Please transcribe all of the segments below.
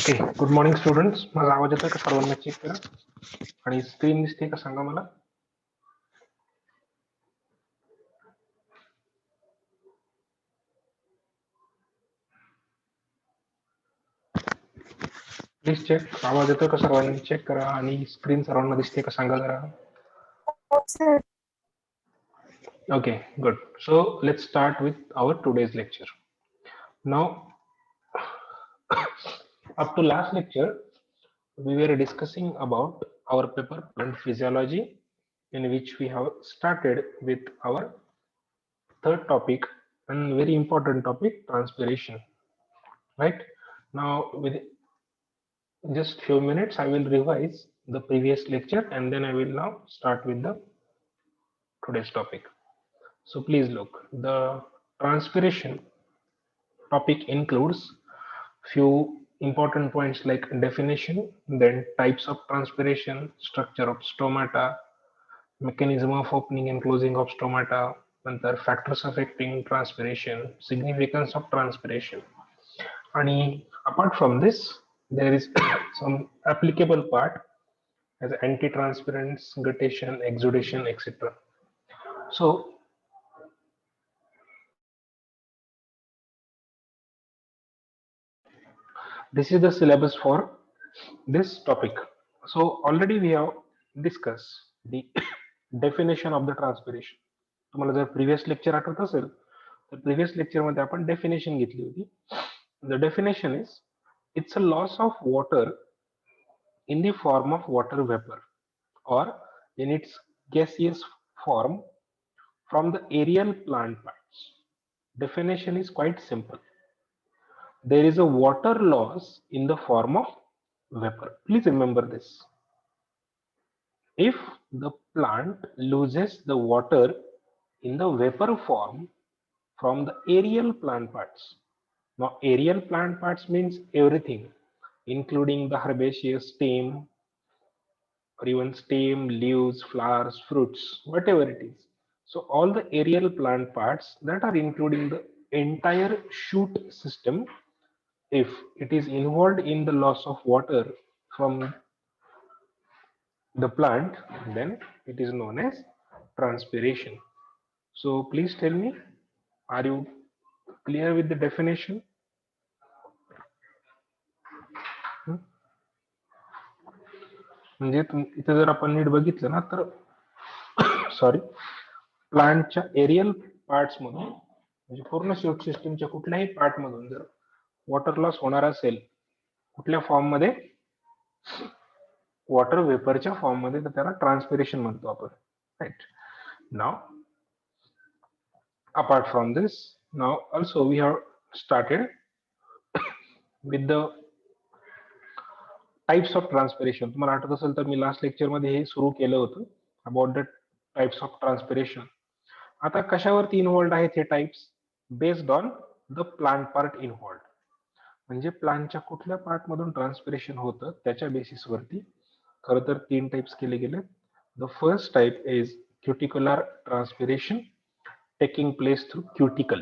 Okay, good morning students. माझा आवाज येतोय का सर्वांना? चेक करा. आणि स्क्रीन दिसते का सांगा मला. Please check. आवाज येतोय का सर्वांनी? चेक करा. आणि स्क्रीन सर्वांना दिसते का सांगा जरा. Okay, good. So let's start with our today's lecture. Now, up to last lecture, we were discussing about our paper plant physiology, in which we have started with our third topic and very important topic, transpiration. Right now, with just few minutes, I will revise the previous lecture and then I will now start with the today's topic. So please look, the transpiration topic includes few important points like definition, then types of transpiration, structure of stomata, mechanism of opening and closing of stomata, and the factors affecting transpiration, significance of transpiration. And apart from this, there is some applicable part as anti-transpirants, guttation, exudation, etc. So this is the syllabus for this topic. So already we have discussed the definition of the transpiration. तुम्हाला जर previous lecture आठवत असेल तर previous lecture मध्ये आपण definition घेतली होती. The definition is it's a loss of water in the form of water vapor or in its gaseous form from the aerial plant parts. Definition is quite simple. There is a water loss in the form of vapor. Please remember this. If the plant loses the water in the vapor form from the aerial plant parts. Now, aerial plant parts means everything, including the herbaceous stem, or even stem, leaves, flowers, fruits, whatever it is. So all the aerial plant parts that are including the entire shoot system, if it is involved in the loss of water from the plant, then it is known as transpiration. So please tell me, are you clear with the definition? म्हणजे इथे जर आपण नीट बघितलं ना तर sorry, प्लांटच्या aerial parts मधून म्हणजे पूर्ण शूट सिस्टमच्या कुठल्याही पार्ट मधून जर वॉटर लॉस होणार असेल कुठल्या फॉर्म मध्ये, वॉटर वेपरच्या फॉर्म मध्ये, तर त्याला ट्रान्सपिरेशन म्हणतो आपण. राईट. नाव apart from this, now also we have started with the types of transpiration. तुम्हाला आठवत असेल तर मी लास्ट लेक्चर मध्ये हे सुरू केलं होतं about the types of transpiration. आता कशावरती इन्व्हॉल्ड आहेत हे types? Based on the plant part involved. म्हणजे प्लांटच्या कुठल्या पार्ट मधून ट्रान्सपिरेशन होतं त्याच्या बेसिसवरती खरं तर 3 टाइप्स केले गेले. The first type is cuticular transpiration taking place through cuticle.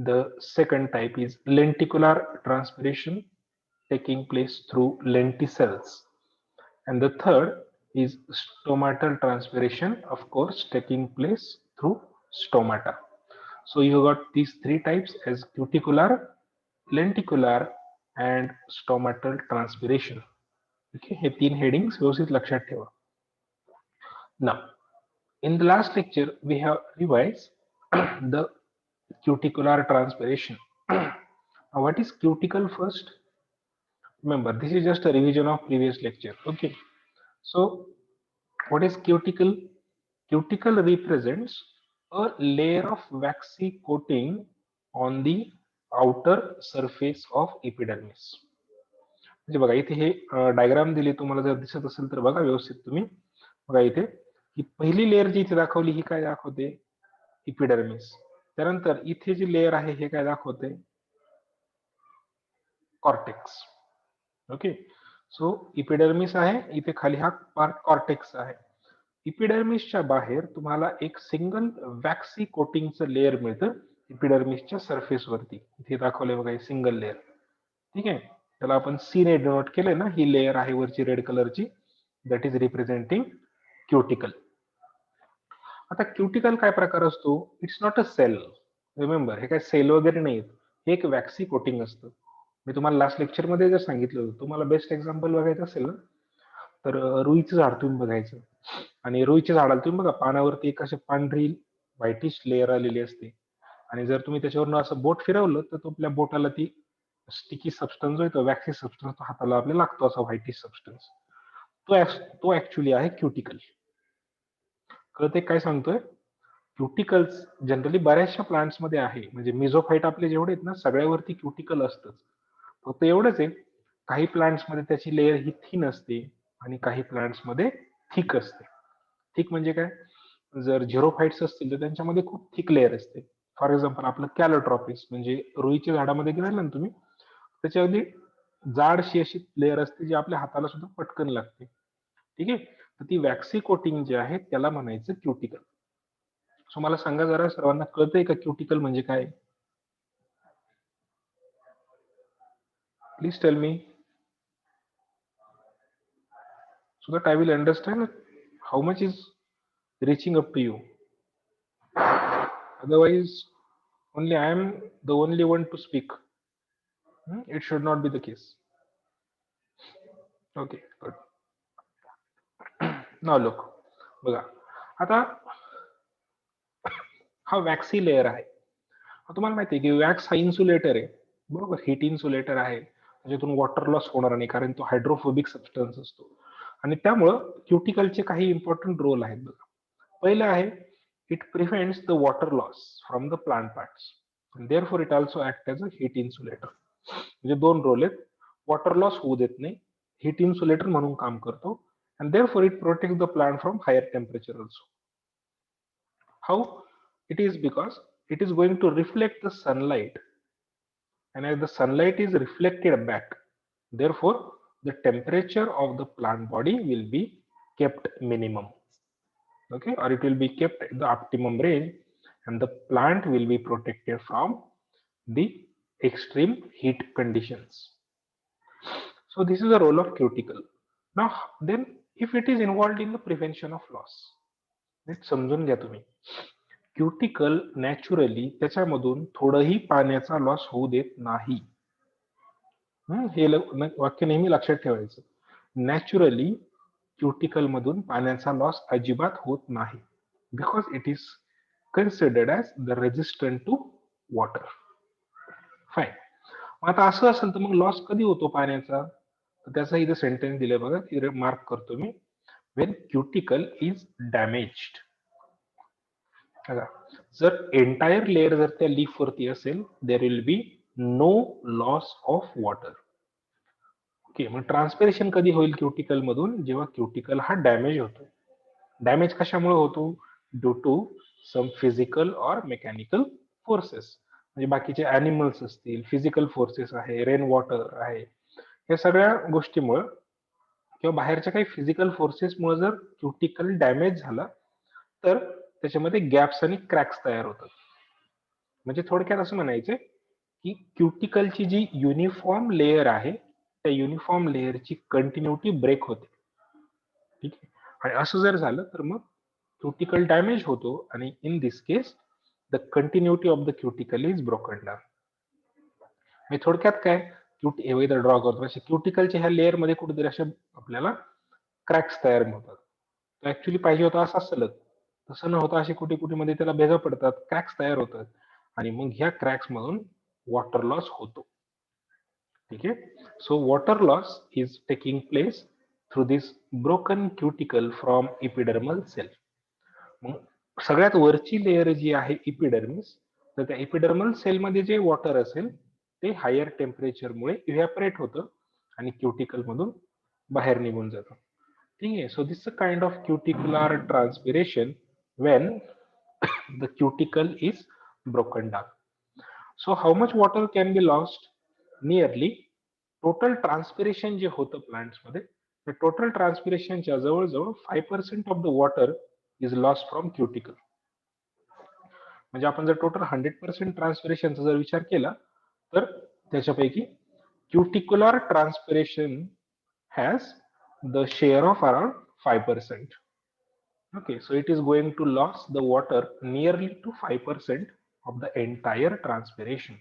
The second type is lenticular transpiration taking place through lenticels. And the third is stomatal transpiration, of course, taking place through stomata. So you got these 3 types as cuticular, lenticular and stomatal transpiration. Okay, हे 3 headings व्यवस्थित लक्षात ठेवा. Now, in the last lecture, we have revised the cuticular transpiration. Now, what is cuticle first? Remember, this is just a revision of previous lecture. Okay. So, what is cuticle? Cuticle represents a layer of waxy coating on the outer surface of epidermis. म्हणजे बघा इथे हे diagram दिली, तुम्हाला जर दिसत असेल तर बघा व्यवस्थित तुम्ही. बघा इथे ही पहिली लेअर जी इथे दाखवली ही काय दाखवते? इपिडर्मिस. त्यानंतर इथे जी लेअर आहे हे काय दाखवते? कॉर्टेक्स. ओके. सो इपिडर्मिस आहे, इथे खाली हा पार्ट कॉर्टेक्स आहे. इपिडर्मिसच्या बाहेर तुम्हाला एक सिंगल वॅक्सी कोटिंगचं लेअर मिळतं इपिडर्मिसच्या सरफेस वरती. इथे दाखवलंय बघा, सिंगल लेअर. ठीक आहे. त्याला आपण C ने डिनोट केलंय ना, ही लेयर आहे वरची रेड कलरची, दॅट इज रिप्रेझेंटिंग क्युटिकल. आता क्युटिकल काय प्रकार असतो? It's not a cell. Remember, हे काय सेल वगैरे नाही, हे एक वॅक्सी कोटिंग असतं. मी तुम्हाला लास्ट लेक्चरमध्ये जर सांगितलं होतं, तुम्हाला बेस्ट एक्झाम्पल बघायचं असेल ना, तर रुईचं झाड तुम्ही बघायचं, आणि रुईच्या झाडाला तुम्ही बघा पानावरती एक अशी पांढरी व्हाईटिश लेअर आलेली असते, आणि जर तुम्ही त्याच्यावरनं असं बोट फिरवलं तर आपल्या बोटाला ती स्टिकी सबस्टन्स जो वॅक्सी सबस्टन्स हाताला आपल्याला लागतो, असा व्हाईटिश सबस्टन्स, तो ऍक्च्युली आहे क्युटिकल. कळते काय सांगतोय? क्युटिकल्स जनरली बऱ्याचशा प्लांट्स मध्ये आहे, म्हणजे मिझोफाईट आपले जेवढे आहेत ना, सगळ्यावरती क्युटिकल असतंच. फक्त एवढंच आहे, काही प्लांट्स मध्ये त्याची लेअर ही थिन असते आणि काही प्लांट्स मध्ये थिक असते. थिक म्हणजे काय? जर झिरोफाईट्स असतील तर त्यांच्यामध्ये खूप थिक लेअर असते. फॉर एक्झाम्पल आपलं कॅलोट्रॉपिस, म्हणजे रुईच्या झाडामध्ये गेला ना तुम्ही, त्याच्यामध्ये जाडशी अशी लेअर असते जी आपल्या हाताला सुद्धा पटकन लागते. ठीक आहे, तर ती वॅक्सी कोटिंग जे आहे त्याला म्हणायचं क्युटिकल. सो मला सांगा जरा, सर्वांना कळतंय का क्युटिकल म्हणजे काय? Please tell me, so that I will understand how much is reaching up to you. Otherwise, only I am the only one to speak. It should not be the case. Okay, good. Now look, बघा, आता हा waxy layer आहे. तुम्हाला माहिती आहे की wax हा insulator आहे, बरोबर, हीट इन्सुलेटर आहे, त्याच्यातून वॉटर लॉस होणार नाही कारण तो हायड्रोफोबिक सबस्टन्स असतो. आणि त्यामुळं क्युटिकलचे काही इम्पॉर्टंट रोल आहेत बघा. पहिलं आहे, it prevents the water loss from the plant parts, therefore it also act as a heat insulator. म्हणजे दोन रोल आहेत, वॉटर लॉस होऊ देत नाही, हीट इन्सुलेटर म्हणून काम करतो, and therefore it protects the plant from higher temperature also. How? It is because it is going to reflect the sunlight, and as the sunlight is reflected back, therefore the temperature of the plant body will be kept minimum, okay, or it will be kept in the optimum range, and the plant will be protected from the extreme heat conditions. So this is the role of cuticle. Now then, if it is involved in the prevention of loss, नीट समजून घ्या तुम्ही, cuticle naturally त्याच्यामधून थोडंही पाण्याचा loss होऊ देत नाही. हे वाक्य नेहमी लक्षात ठेवायचं. नॅचरली क्युटिकल मधून पाण्याचा लॉस अजिबात होत नाही, because it is considered as the resistant to water. Fine. आता असं असेल तर मग लॉस कधी होतो पाण्याचा? तर त्याचा इथे सेंटेन्स दिले बघा, इथे मार्क करतो मी. When cuticle is damaged. जर एंटायर लेअर जर त्या लीफ वरती असेल, there will be no loss of water. Okay, मग ट्रान्सपिरेशन कधी होईल क्युटिकल मधून? जेव्हा क्युटिकल हा डॅमेज होतो. डॅमेज कशामुळे होतो? Due to some physical or mechanical forces. म्हणजे बाकीचे ॲनिमल्स असतील, फिजिकल फोर्सेस आहे, रेन वॉटर आहे, या सगळ्या गोष्टीमुळे किंवा बाहेरच्या काही फिजिकल फोर्सेसमुळे जर क्युटिकल डॅमेज झाला तर त्याच्यामध्ये गॅप्स आणि क्रॅक्स तयार होतात. म्हणजे थोडक्यात असं म्हणायचं की क्युटिकलची जी युनिफॉर्म लेअर आहे, त्या युनिफॉर्म लेअरची कंटिन्युटी ब्रेक होते. ठीक आहे, आणि असं जर झालं तर मग क्युटिकल डॅमेज होतो, आणि in this case the continuity of the cuticle is broken down. म्हणजे थोडक्यात काय, इथं ड्रॉ करतो असे क्युटिकलच्या ह्या लेअर मध्ये कुठेतरी असे आपल्याला क्रॅक्स तयार होतात. ऍक्च्युली पाहिजे होता असा सलग, तसं न होता असे कुठे कुठे मध्ये त्याला भेगा पडतात, क्रॅक्स तयार होतात, आणि मग ह्या क्रॅक्स मधून वॉटर लॉस होतो. ठीक आहे, so water loss is taking place through this broken cuticle from epidermal cell. मग सगळ्यात वरची लेअर जी आहे इपिडर्मिस, तर त्या इपिडर्मल सेल मध्ये जे वॉटर असेल ते हायर टेम्परेचरमुळे इव्हॅपरेट होतं आणि क्युटिकल मधून बाहेर निघून जातं. ठीक आहे, so this a kind of क्युटिकुलर transpiration when the cuticle is broken down. So how much water can be lost? Nearly total transpiration जे होतं प्लांट्स मध्ये, त्या टोटल ट्रान्सपिरेशनच्या जवळजवळ 5% of the water is lost from cuticle. म्हणजे आपण जर total 100% ट्रान्सपिरेशनचा जर विचार केला तर त्याच्यापैकी cuticular transpiration has the share of around 5%. Okay, so it is going to lose the water nearly to 5% of the entire transpiration.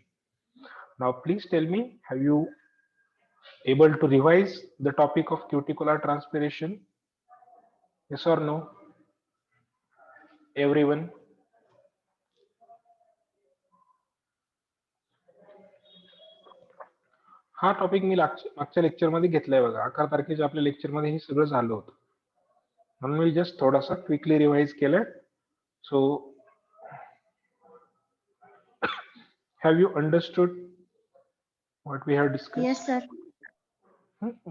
Now, please tell me, have you able to revise the topic of cuticular transpiration? Yes or no? Everyone? हा topic मी मागच्या लेक्चरमध्ये घेतलाय बघा. 11 तारखेच्या आपल्या लेक्चरमध्ये हे सगळं झालं होतं. म्हणून मी जस्ट थोडासा क्विकली रिवाइज केलंय. So have you understood what we have discussed? Yes, sir.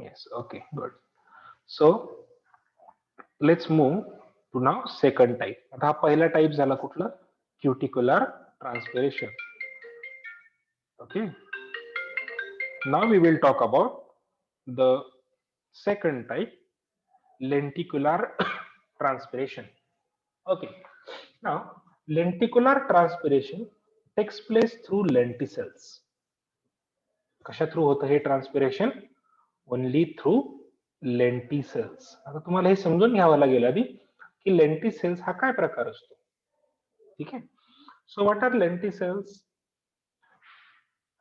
Yes, okay, good. So let's move to now second type. आता हा पहिला टाइप झाला कुठला? Cuticular transpiration. Okay. Now we will talk about the second type, lenticular transpiration. Okay. Now, lenticular transpiration takes place through lenticels. कशा through होतं हे transpiration? Only through lenticels. आता तुम्हाला हे समजून घ्यावं लागेल आधी की लेंटिसेल्स हा काय प्रकार असतो. ठीक आहे. So what are lenticels?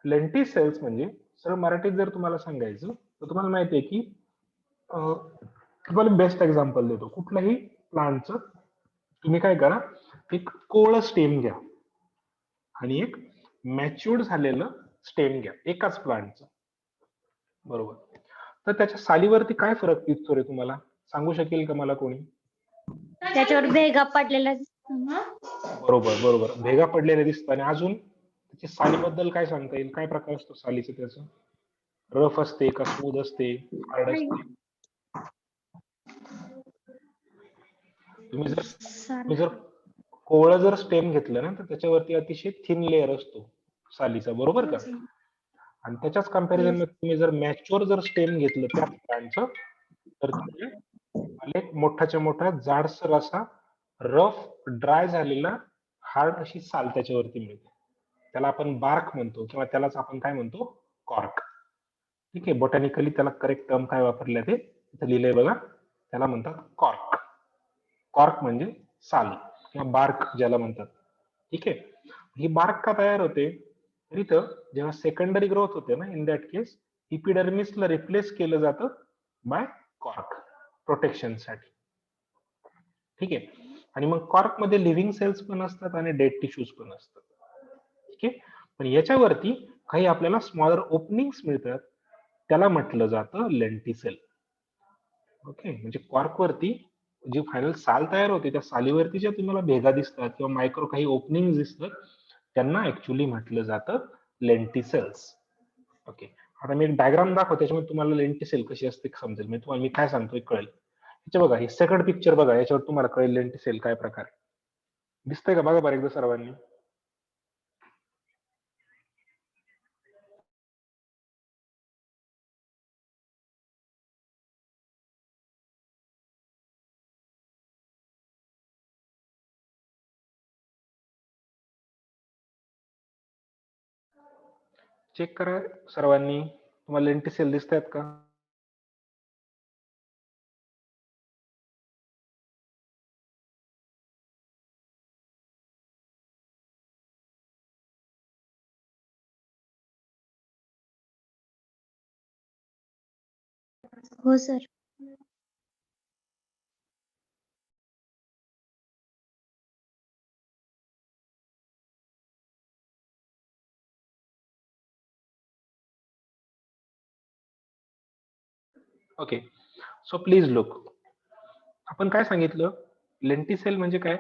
Lenticels म्हणजे सर मराठीत जर तुम्हाला सांगायचं तर तुम्हाला माहिती आहे की तुम्हाला बेस्ट एक्झाम्पल देतो. कुठल्याही प्लांटचं तुम्ही काय करा, एक कोवळं स्टेम घ्या आणि एक मॅच्युअर्ड झालेलं स्टेम घ्या एकाच प्लांटचं, बरोबर. तर त्याच्या सालीवरती काय फरक दिसतो रे तुम्हाला? सांगू शकेल का मला कोणी? त्याच्यावर भेगा पडलेला बरोबर बरोबर, भेगा पडलेल्या दिसतात. आणि अजून त्याची सालीबद्दल काय सांगता येईल? काय प्रकार असतो सालीचं त्याचं? रफ असते का स्मूथ असते, हार्ड असते? तुम्ही जर कोवळं जर स्टेम घेतलं ना तर त्याच्यावरती अतिशय थिन लेअर असतो सालीचा, बरोबर का? आणि त्याच्याच कंपॅरिझन मध्ये तुम्ही जर मॅच्युअर जर स्टेम घेतलं त्या प्लांटचं तर तिथे एक मोठाच्या मोठा जाडसर असा रफ ड्राय झालेला हार्ड अशी साल त्याच्यावरती मिळते. त्याला आपण बार्क म्हणतो किंवा त्यालाच आपण काय म्हणतो, कॉर्क. ठीक आहे. बॉटॅनिकली त्याला करेक्ट टर्म काय वापरले ते इथे लिहिलंय बघा. त्याला म्हणतात कॉर्क. कॉर्क म्हणजे साल किंवा बार्क ज्याला म्हणतात. ठीक आहे. ही बार्क का तयार होते? तर इथं जेव्हा सेकंडरी ग्रोथ होते ना, इन दॅट केस इपिडर्मिसला रिप्लेस केलं जातं बाय कॉर्क प्रोटेक्शनसाठी. ठीक आहे. आणि मग कॉर्क मध्ये लिव्हिंग सेल्स पण असतात आणि डेड टिश्यूज पण असतात. ठीक आहे. पण याच्यावरती काही आपल्याला स्मॉलर ओपनिंग्स मिळतात, त्याला म्हटलं जातं लेंटिसेल. ओके. म्हणजे कॉर्क वरती जी फायनल साल तयार होते त्या सालीवरती ज्या तुम्हाला भेगा दिसतात किंवा मायक्रो काही ओपनिंग दिसतात त्यांना ऍक्च्युअली म्हटलं जातं लेंटिसेल्स. ओके. आता मी एक डायग्राम दाखवतो, त्याच्यामध्ये तुम्हाला लेंटिसेल कशी असते समजेल. मी तुम्हाला मी काय सांगतोय कळेल. याच्या बघा, हे सेकंड पिक्चर बघा, याच्यावर तुम्हाला कळेल लेंटिसेल काय प्रकार दिसतंय का बघा बरं एकदा सर्वांनी. चेक करा सर्वांनी, तुम्हाला लेंटिसेल दिसतायत का? हो sir. Okay. So please look. आपण काय सांगितलं? लेंटिसेल म्हणजे काय?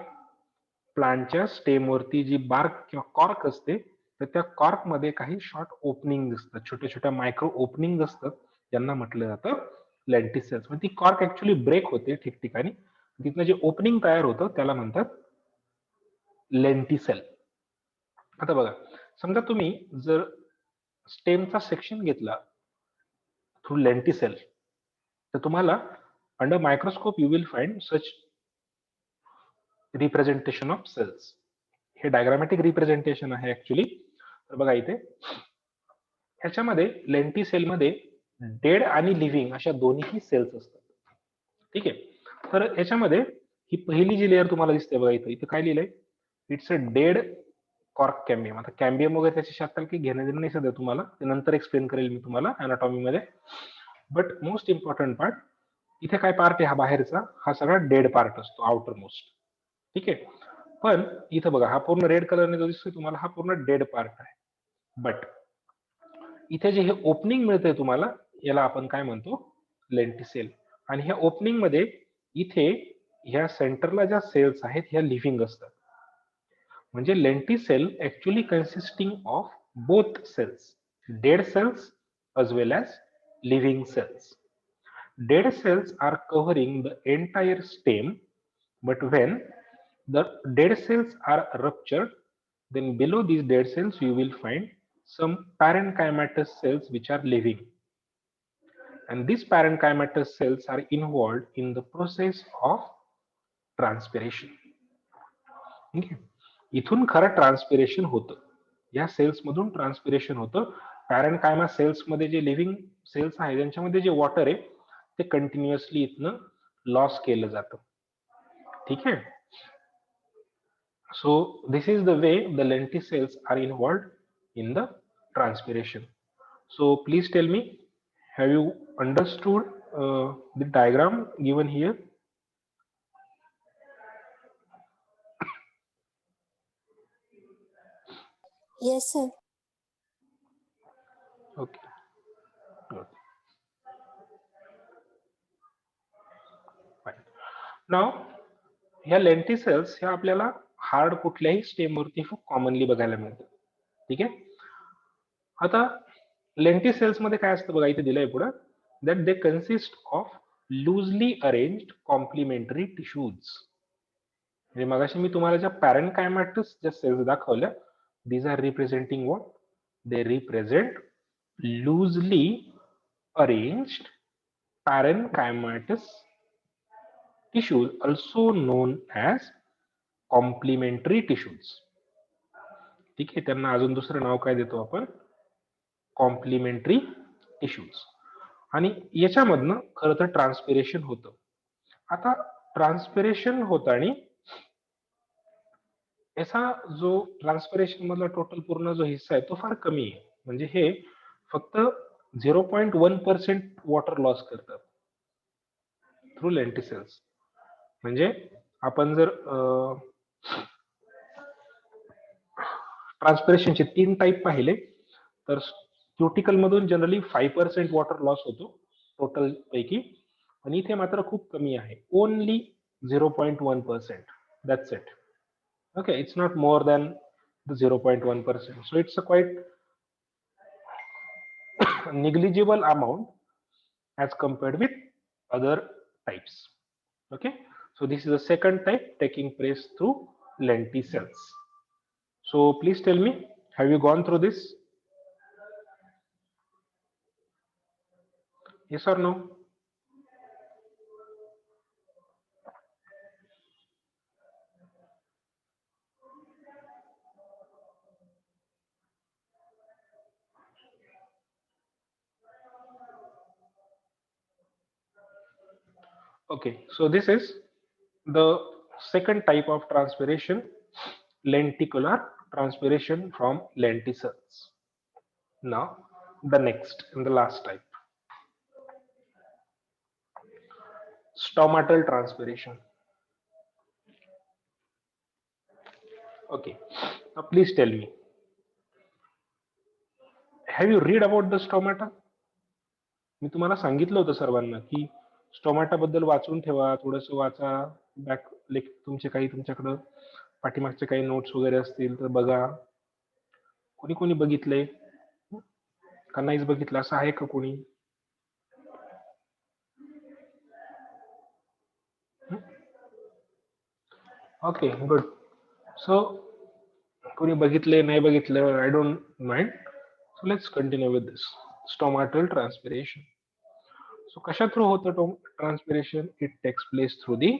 प्लांटच्या स्टेमवरती जी बार्क किंवा कॉर्क असते तर त्या कॉर्क मध्ये काही शॉर्ट ओपनिंग असतात, छोट्या छोट्या मायक्रो ओपनिंग असतात, त्यांना म्हटलं जातं लेंटिसेल्स. म्हणजे ती कॉर्क ऍक्च्युली ब्रेक होते ठिकठिकाणी, तिथनं जे ओपनिंग तयार होतं त्याला म्हणतात लेंटिसेल. आता बघा, समजा तुम्ही जर स्टेमचा सेक्शन घेतला थ्रू लेंटिसेल तर तुम्हाला under microscope you will find such representation of cells. हे डायग्रामॅटिक रिप्रेझेंटेशन आहे ऍक्च्युली. तर बघा इथे ह्याच्यामध्ये लेंटिसेल मध्ये डेड आणि लिव्हिंग अशा दोन्ही सेल्स असतात. ठीक आहे. तर याच्यामध्ये ही पहिली जी लेअर तुम्हाला दिसते बघा, इथं काय लिहिलंय, it's a dead cork cambium. आता कॅम्बियम वगैरे त्याच्याशी आता काही घेणं देणं नाही सध्या, तुम्हाला ते नंतर एक्सप्लेन करेल मी तुम्हाला अनाटॉमी मध्ये. बट मोस्ट इम्पॉर्टंट पार्ट, इथे काय पार्ट आहे हा बाहेरचा, हा सगळा डेड पार्ट असतो, आउटर मोस्ट. ठीक आहे. पण इथं बघा, हा पूर्ण रेड कलरने जो दिसतोय तुम्हाला, हा पूर्ण डेड पार्ट आहे. बट इथे जे हे ओपनिंग मिळतंय तुम्हाला, याला आपण काय म्हणतो, लेंटिसेल. आणि ह्या ओपनिंग मध्ये इथे ह्या सेंटरला ज्या सेल्स आहेत ह्या लिव्हिंग असतात. म्हणजे lenticel actually consisting of both cells, dead cells as well as living cells. Dead cells are covering the entire stem, but when the dead cells are ruptured, then below these dead cells you will find some parenchymatous cells which are living. And these parenchymatous cells are involved in the process of transpiration. Okay. इथून खरं transpiration होतं, या cells मधून transpiration होतं. पॅरेनकायमा cells मध्ये जे living cells आहे त्यांच्यामध्ये जे वॉटर आहे ते कंटिन्युअसली इथनं लॉस केलं जातं. ठीक आहे. So this is the way the lenticels are involved in the transpiration. So please tell me, have you understood the diagram given here? Yes, sir. Okay. Good. Fine. Now, ह्या lenticels ह्या आपल्याला hard कुठल्याही स्टेमवरती खूप commonly बघायला मिळतात. ठीक आहे. आता लेंटिसेल्स मध्ये काय असतं बघा, इथे दिलंय पुढे, that they consist of loosely arranged complementary tissues. म्हणजे मगाशी मी तुम्हाला ज्या पॅरेनकायमॅटस ज्या सेल्स दाखवल्या, these are representing what? They represent loosely arranged parenchymatous tissues, also known as complementary tissues. ठीक आहे. त्यांना अजून दुसरं नाव काय देतो आपण, कॉम्प्लिमेंटरी टिश्यूज. आणि याच्यामधनं खरं तर ट्रान्सपिरेशन होतं. आता ट्रान्सपिरेशन होतं आणि याचा जो ट्रान्सपिरेशन मधला टोटल पूर्ण जो हिस्सा आहे तो फार कमी आहे. म्हणजे हे फक्त 0.1% वॉटर लॉस करतात थ्रू लेंटिसेल्स. म्हणजे आपण जर ट्रान्सपिरेशनचे 3 टाईप पाहिले तर क्युटिकल मधून जनरली 5% वॉटर लॉस होतो टोटल पैकी, आणि इथे मात्र खूप कमी आहे, only 0.1%. That's it. Okay, it's not more than the 0.1%. So it's a quite negligible amount as compared with other types. Okay, so this is the second type taking place through lenticels. So please tell me, have you gone through this? Yes or no? Okay, so this is the second type of transpiration, lenticular transpiration from lenticels. Now the next and the last type, stomatal transpiration. Okay, now please tell me, have you read about the stomata? मी तुम्हाला सांगितलं होतं सर्वांना की stomata बद्दल वाचून ठेवा, थोडस वाचा, बॅक तुमचे काही तुमच्याकडं पाठीमागचे काही नोट्स वगैरे असतील तर बघा. कोणी कोणी बघितले का नाहीच बघितलं असं आहे का कोणी? Okay, good. सो कोणी बघितले नाही बघितलं, I don't mind. So let's continue with this stomatal transpiration. So कशा थ्रू होतं transpiration? It takes place through the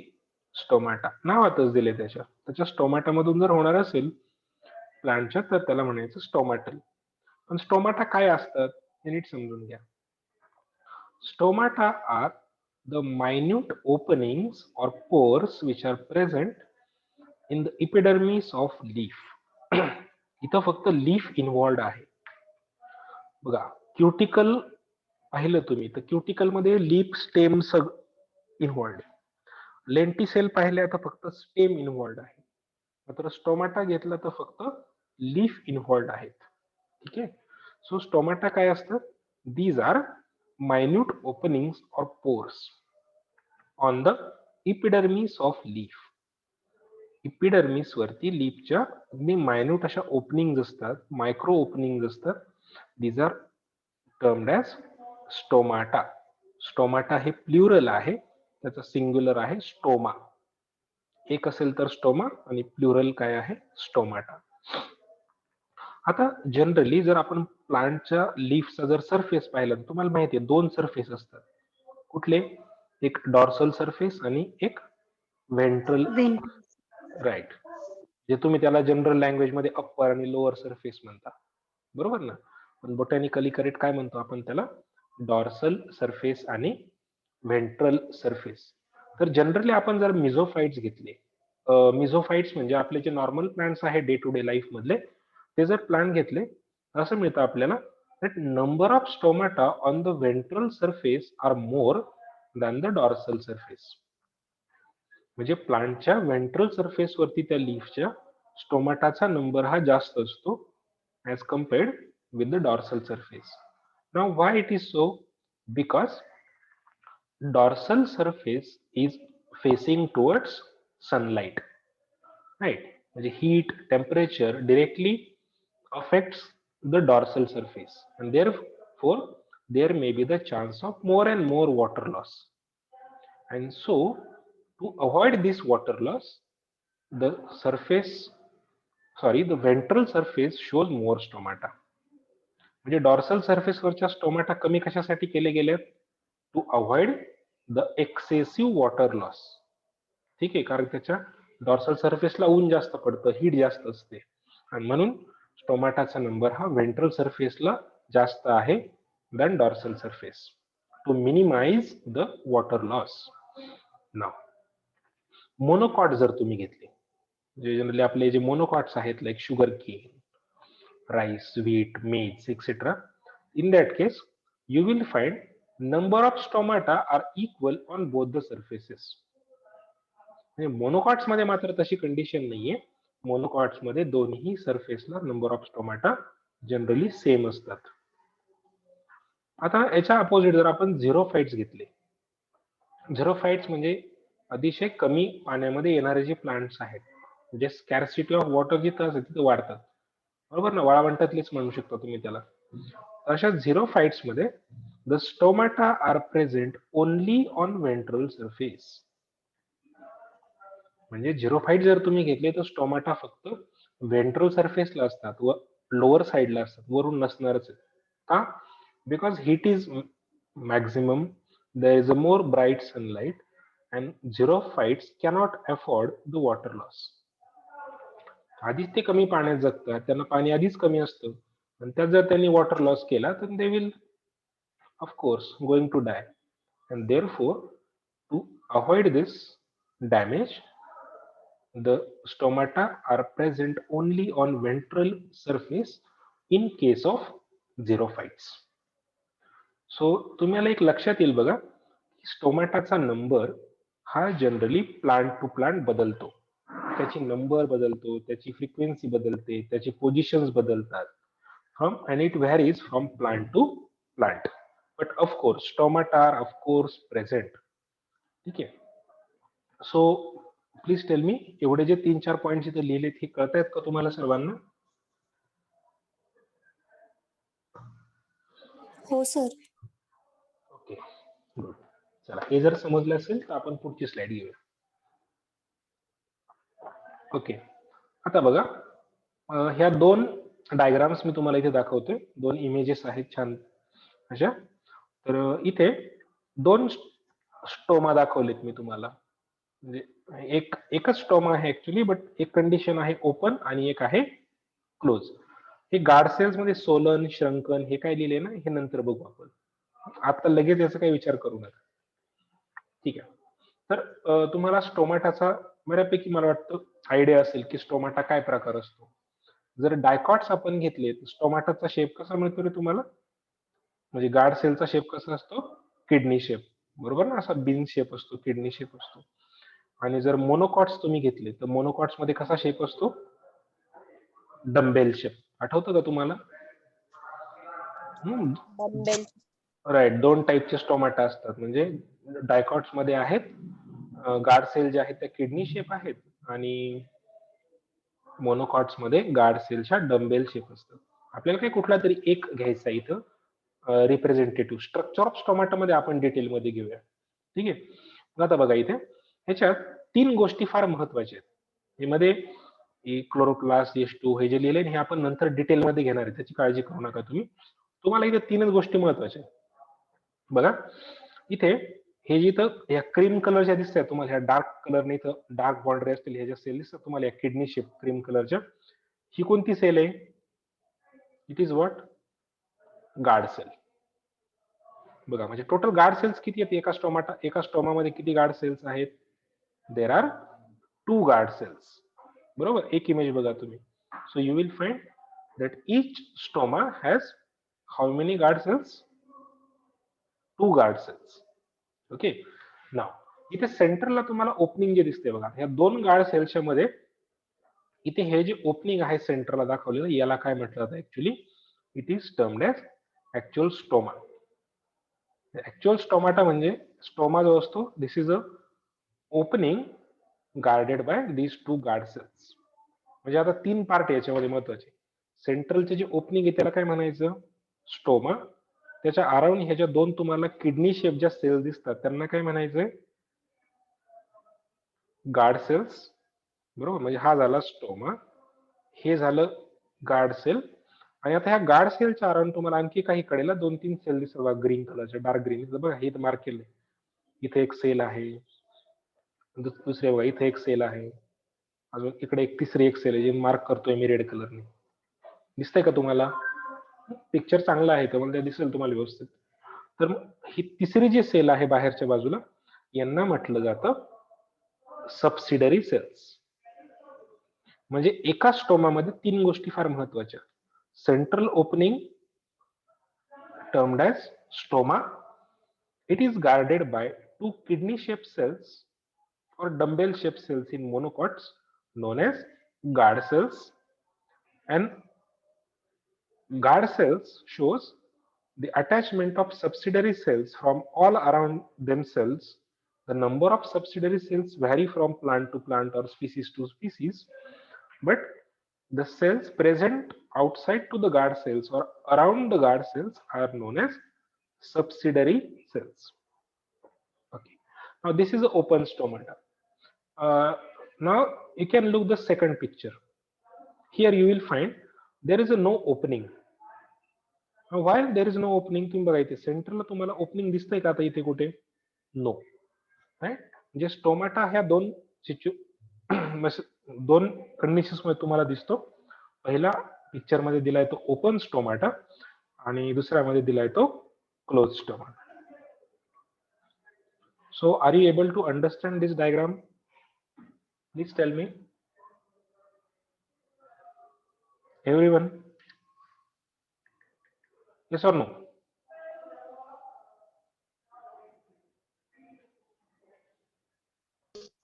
stomata. नावातच दिले त्याच्या स्टोमॅटा मधून जर होणार असेल प्लांटच्या तर त्याला म्हणायचं स्टोमॅटल. पण स्टोमॅटा काय असतात हे नीट समजून घ्या. Stomata are the minute openings or pores which are present in the epidermis of leaf. इथं फक्त लीफ इन्व्हॉल्ड आहे. बघा क्युटिकल पाहिलं तुम्ही तर क्युटिकल मध्ये लीफ स्टेम इन्व्हॉल्ड आहे. लेंटिसेल पाहिले तर फक्त स्टेम इन्व्हॉल्ड आहे. मात्र स्टोमाटा घेतला तर फक्त लीफ इन्व्हॉल्ड आहेत. ठीक आहे. सो स्टोमाटा काय असतं? These are minute openings or pores on the epidermis of leaf. Epidermis वरती लीफच्या अगदी मायन्यूट अशा ओपनिंग असतात, मायक्रो ओपनिंग असतात. These are termed as stomata. Stomata हे प्लुरल आहे, त्याचा सिंग्युलर आहे स्टोमा. एक असेल तर स्टोमा आणि प्लुरल काय आहे? स्टोमाटा. आता जनरली जर आपण प्लांटच्या लीफचा जर सरफेस पाहिला तर तुम्हाला माहिती आहे 2 सरफेस असतात. कुठले? एक डॉर्सल सरफेस आणि एक व्हेंट्रल. राईट. जे तुम्ही त्याला जनरल लँग्वेज मध्ये अप्पर आणि लोअर सरफेस म्हणता, बरोबर ना? पण बोटॅनिकली करेक्ट काय म्हणतो आपण त्याला? डॉर्सल सरफेस आणि व्हेंट्रल सरफेस. तर जनरली आपण जर मिझोफाइट्स घेतले, मिझोफाइट्स म्हणजे आपले जे नॉर्मल प्लांट्स आहे डे टू डे लाईफ मधले, ते जर प्लांट घेतले असं मिळतं आपल्याला that number of stomata on the ventral surface are more than the dorsal surface. म्हणजे प्लांटच्या व्हेंट्रल सरफेस वरती त्या लीफच्या स्टोमाटाचा नंबर हा जास्त असतो as compared with the dorsal surface. Now why it is so? Because dorsal surface is facing towards sunlight. Right. म्हणजे heat, temperature directly affects the dorsal surface and therefore there may be the chance of more and more water loss. And so to avoid this water loss, the ventral surface shows more stomata. म्हणजे dorsal surface वरच्या stomata कमी कशासाठी केले गेले? To avoid the excessive water loss. ठीक आहे, कारण त्याच्या डॉर्सल सरफेसला ऊन जास्त पडतं, हीट जास्त असते आणि म्हणून स्टोमाटाचा नंबर हा व्हेंट्रल सरफेसला जास्त आहे than dorsal surface to minimise the water loss. Now monocot जर तुम्ही घेतले, जे जनरली आपले जे मोनोकॉट्स आहेत like sugarcane, rice, wheat, maize etcetera, in that case you will find number of stomata are equal on both the surfaces. Monocots मध्ये मात्र तशी कंडिशन नाहीये. मोनोकॉट्स मध्ये दोन्ही सरफेसला number of stomata generally same असतात. आता याच्या अपोजिट जर आपण झिरोफाइट्स घेतले, झिरोफाइट्स म्हणजे अतिशय कमी पाण्यामध्ये येणारे जे प्लांट्स आहेत, म्हणजे स्कॅर्सिटी ऑफ वॉटर जिथं असते तिथं वाढतात, बरोबर ना? वाळवंटातलीच म्हणू शकता तुम्ही त्याला. अशा झिरोफाइट्स मध्ये the stomata are present only on ventral surface. म्हणजे झिरोफाइट जर तुम्ही घेतले तर स्टोमाटा फक्त व्हेंट्रल सरफेसला असतात व लोअर साइडला असतात, वरून नसणारच. का? Because heat is maximum, there is a more bright sunlight and xerophytes cannot afford the water loss. आधीच ते कमी पाण्यात जगतात, त्यांना पाणी आधीच कमी असतं आणि त्यात जर त्यांनी वॉटर लॉस केला तर they will of course going to die. And therefore to avoid this damage, the stomata are present only on ventral surface in case of xerophytes. So तुम्हाला एक लक्षात येईल बघा, स्टोमाटाचा नंबर हा जनरली प्लांट टू प्लांट बदलतो. त्याची नंबर बदलतो, त्याची फ्रिक्वेन्सी बदलते, त्याची पोझिशन्स बदलतात from and it varies from plant to plant. But of course stomata are of course present. ठीक आहे. सो प्लीज टेल मी, एवढे जे 3-4 पॉइंट इथे लिहिलेत हे कळतायत का तुम्हाला सर्वांना? हो सर. Okay, good. चला, हे जर समजलं असेल तर आपण पुढची स्लाइड घेऊया. ओके, आता बघा, ह्या 2 डायग्राम्स मी तुम्हाला इथे दाखवतोय. 2 इमेजेस आहेत छान अशा. तर इथे 2 स्टोमा दाखवलेत मी तुम्हाला. म्हणजे एकच स्टोमा आहे ऍक्च्युली, बट एक कंडिशन आहे ओपन आणि एक आहे क्लोज. हे गार्ड सेल्स मध्ये सोलन, श्रंकन हे काय लिहिले ना, हे नंतर बघू आपण. आता लगेच याचा काही विचार करू नका. ठीक आहे. तर तुम्हाला स्टोमॅटाचा बऱ्यापैकी मला वाटतं आयडिया असेल की स्टोमॅटा काय प्रकार असतो. जर डायकॉट्स आपण घेतले तर स्टोमॅटाचा शेप कसा मिळतो रे तुम्हाला? म्हणजे गार्ड सेलचा शेप कसा असतो? किडनी शेप, बरोबर ना? असा बीन शेप असतो, किडनी शेप असतो. आणि जर मोनोकॉट्स तुम्ही घेतले तर मोनोकॉट्स मध्ये कसा शेप असतो? Dumbbell shape. आठवतं का तुम्हाला? डंबेल. राईट, दोन टाईपचे स्टोमॅटा असतात. म्हणजे डायकॉट्स मध्ये आहेत गार्ड सेल जे आहेत त्या किडनी शेप आहेत आणि मोनोकॉट्स मध्ये गार्ड सेलच्या डंबेल शेप असतात. आपल्याला काही कुठला तरी एक घ्यायचा इथं रिप्रेझेंटेटिव्ह. स्ट्रक्चर ऑफ स्टोमॅटा मध्ये आपण डिटेल मध्ये घेऊया. ठीक आहे. मग आता बघा इथे ह्याच्यात 3 गोष्टी फार महत्वाच्या आहेत. यामध्ये क्लोरोप्लास्ट, H2 हे जे लिहिले हे आपण नंतर डिटेल मध्ये घेणार आहे, त्याची काळजी करू नका तुम्ही. तुम्हाला इथे 3च गोष्टी महत्वाच्या आहेत. बघा इथे हे जे इथं या क्रीम कलरच्या दिसतात तुम्हाला, ह्या डार्क कलरने इथं डार्क बाउंड्री असतील ह्याच्या सेल दिसतात तुम्हाला, या किडनी शेप क्रीम कलरच्या. ही कोणती सेल आहे? It is what? Guard cell. बघा म्हणजे टोटल गार्ड सेल्स किती आहेत एका स्टोमामध्ये किती गार्ड सेल्स आहेत? There are 2 guard cells. बरोबर, एक इमेज बघा तुम्ही. So you will find that each stoma has how many guard cells? 2 guard cells. Okay. Now इथे सेंटरला तुम्हाला ओपनिंग जे दिसते बघा, या 2 गार्ड सेल्सच्या मध्ये इथे हे जे ओपनिंग आहे सेंटरला दाखवलेलं, याला काय म्हटलं जातं actually? It is termed as actual stoma. Actual stomata म्हणजे स्टोमा जो असतो, this is a opening guarded by these 2 guard cells. म्हणजे आता 3 पार्ट याच्यामध्ये महत्वाचे. सेंट्रलचे जे ओपनिंग आहे त्याला काय म्हणायचं? स्टोमा. त्याच्या अराउंड ह्याच्या 2 तुम्हाला किडनी शेप ज्या सेल्स दिसतात त्यांना काय म्हणायचंय? Guard cells. बरोबर, म्हणजे हा झाला स्टोमा, हे झालं गार्ड सेल. आणि आता ह्या गार्ड सेलच्या अराउंड तुम्हाला आणखी काही कडेला 2-3 सेल दिसतात ग्रीन कलरचे, डार्क ग्रीन. बघा हे मार्क केले, इथे एक सेल आहे, दुसरे बघा इथे एक सेल आहे, अजून इकडे एक तिसरी एक सेल आहे जी मार्क करतोय मी रेड कलरने. दिसतंय का तुम्हाला? पिक्चर चांगला आहे तर मला दिसेल तुम्हाला व्यवस्थित. तर ही तिसरी जी सेल आहे बाहेरच्या बाजूला, यांना म्हटलं जातं सबसिडरी सेल्स. म्हणजे एका स्टोमामध्ये 3 गोष्टी फार महत्वाच्या. Central opening termed as stoma. It is guarded by 2 kidney shape cells or dumbbell shaped cells in monocots known as guard cells. And guard cells shows the attachment of subsidiary cells from all around themselves. The number of subsidiary cells vary from plant to plant or species to species, but the cells present outside to the guard cells or around the guard cells are known as subsidiary cells. Okay. Now this is the open stomata. Now you can look the second picture. Here you will find there is a no opening. Now why there is no opening? तुम्ही बघा इथे सेंटरला तुम्हाला opening दिसतंय का आता इथे कुठे? नो. राईट, म्हणजे स्टोमाटा ह्या दोन कंडिशन्स मध्ये तुम्हाला दिसतो. पहिला पिक्चर मध्ये दिलाय तो ओपन स्टोमाटा आणि दुसऱ्यामध्ये दिलाय तो close stomata. So are you able to understand this diagram? Please tell me. Everyone? Yes or no?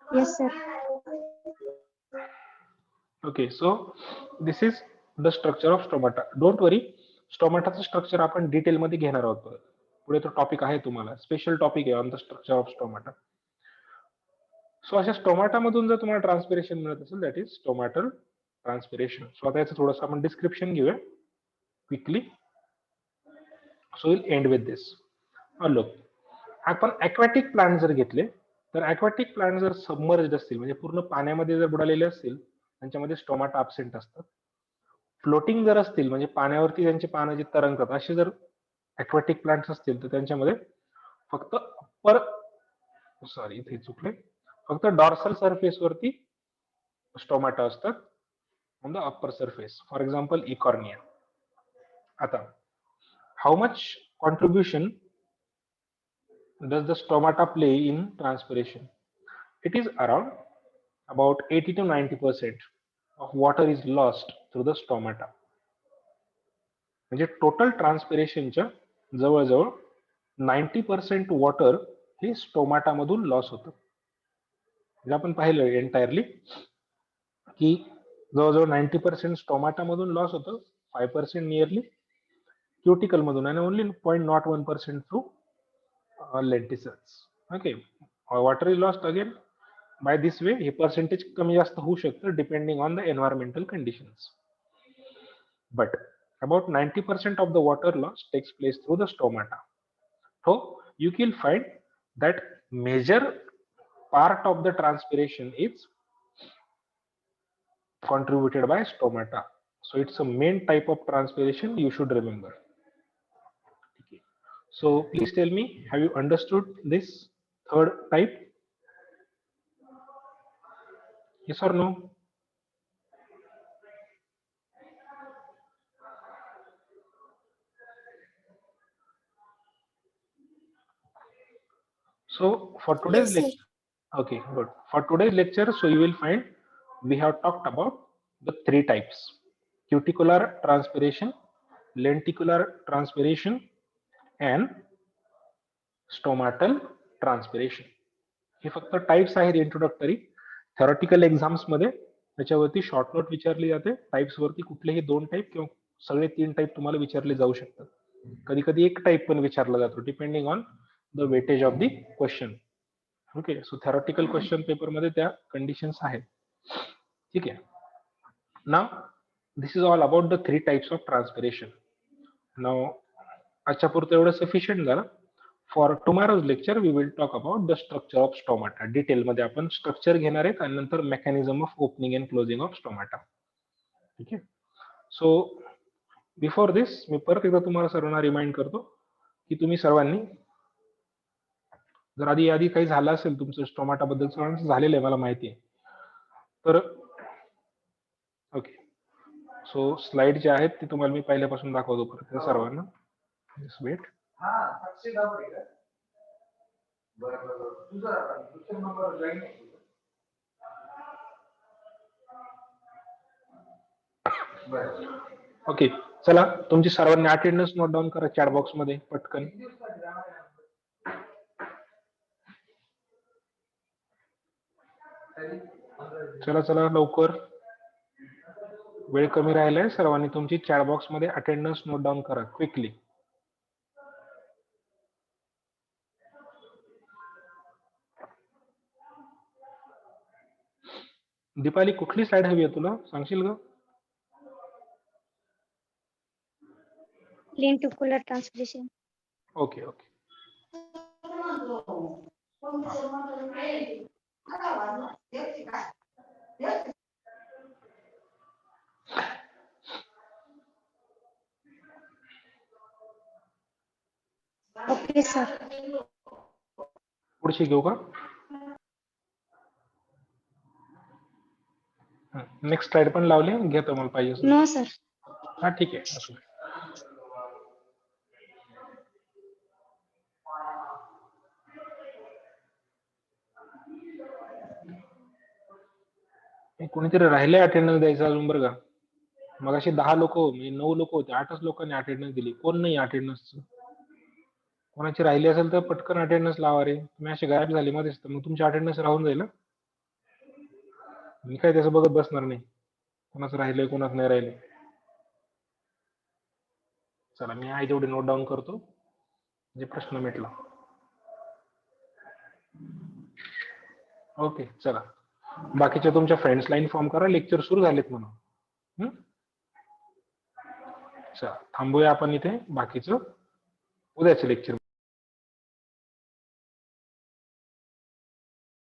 Yes, sir. Okay, so this is the structure of stomata. Don't worry, स्टोमाटाचं structure आपण detail मध्ये घेणार आहोत. पुढे तो topic आहे, तुम्हाला special topic आहे on the structure of stomata. So अशा स्टोमाटा मधून जर तुम्हाला ट्रान्सपिरेशन मिळत असेल, that is stomatal transpiration. So आता याचं थोडंसं आपण डिस्क्रिप्शन घेऊया quickly. So will end with this. Look, आपण aquatic प्लांट जर घेतले तर aquatic प्लांट जर सबमर्ज्ड असतील म्हणजे पूर्ण पाण्यामध्ये जर बुडालेले असतील, त्यांच्यामध्ये स्टोमाटा अब्सेंट असतात. फ्लोटिंग जर असतील म्हणजे पाण्यावरती त्यांचे पानं जे तरंगतात, असे जर aquatic प्लांट्स असतील तर त्यांच्यामध्ये फक्त इथे चुकले, फक्त डॉर्सल सरफेस वरती स्टोमाटा असतात on the upper surface. For example Eichhornia. आता how much contribution does the stomata play in transpiration? It is around about 80 to 90% of water is lost through the stomata. म्हणजे total ट्रान्सपिरेशनच्या जवळजवळ 90% water हे stomata मधून loss होतं. म्हणजे आपण पाहिलं entirely की जवळजवळ 90% स्टोमाटा मधून लॉस होतं, 5% नियरली क्युटिकल मधून आणि only 0.01% through lenticels. Okay, water is lost again by this way. हे पर्सेंटेज कमी जास्त होऊ शकतं depending on the environmental conditions. But about 90% of the water loss takes place through the stomata. So you will find that major part of the transpiration is contributed by stomata. So it's a main type of transpiration you should remember. Okay. So please tell me, have you understood this third type? Yes or no? So for today's lecture, okay, good. For today's lecture, so you will find we have talked about the three types: cuticular transpiration, lenticular transpiration, and stomatal transpiration. हे फक्त types आहेत introductory. Theoretical exams मध्ये त्याच्यावरती short note विचारली जाते. Types वरती कुठलेही 2 type किंवा सगळे 3 टाइप तुम्हाला विचारले जाऊ शकतात. कधी कधी एक टाइप पण विचारला जातो depending on the weightage of the question. Okay, so theoretical question paper मध्ये त्या कंडिशन्स आहेत. ठीक आहे. Now this is all about the 3 types of transpiration. Now आजच्या पुरतं एवढं सफिशियंट झालं. For tomorrow's lecture we will talk about the structure of stomata. Detail मध्ये आपण स्ट्रक्चर घेणार आहेत आणि नंतर mechanism of opening and closing of stomata. ठीक आहे. सो बिफोर दिस मी परत एकदा तुम्हाला सर्वांना रिमाइंड करतो की तुम्ही सर्वांनी जर आधी काही झालं असेल तुमचं स्टोमाटा बद्दल सर्वांचं झालेलं आहे मला माहिती आहे, तर ओके, सो स्लाइड जे आहेत ते तुम्हाला मी पहिल्यापासून दाखवतो परत सर्वांना. Just weight. ओके, चला तुमची सर्वांनी अटेंडन्स नोट डाऊन करा चॅट बॉक्स मध्ये पटकन. चला चला लवकर, वेळ कमी राहिलाय. सर्वांनी तुमची चॅट बॉक्स मध्ये अटेंडन्स नोट डाऊन करा क्विकली. दीपाली कुठली स्लाइड हवी आहे तुला, सांगशील का? Lenticular transpiration. Okay okay. Okay sir. पुढची घेऊ का? नेक्स्ट स्लाइड पण लावली, घेतो मला पाहिजे. No sir. हा ठीक आहे, असू दे. कोणीतरी राहिले अटेंडन्स द्यायचं अजून बरं का. मग अशी 10 लोक, 9 लोक होते, 8च लोकांनी अटेंडन्स दिली. कोण नाही अटेंडन्स? कोणाची राहिली असेल तर पटकन अटेंडन्स लावा रे. तुम्ही असे गायब झाले मध्येच तर मग तुमची अटेंडन्स राहून जाईल. मी काय त्याचं बघत बसणार नाही कोणाचं राहिलंय कोणाचं नाही राहिलंय. चला मी आहे तेवढे नोट डाऊन करतो म्हणजे प्रश्न मिटला. ओके चला, बाकीच्या तुमच्या फ्रेंड्सला इन्फॉर्म करा लेक्चर सुरू झालेत म्हणून. चला थांबूया आपण इथे, बाकीचं उद्याचं लेक्चर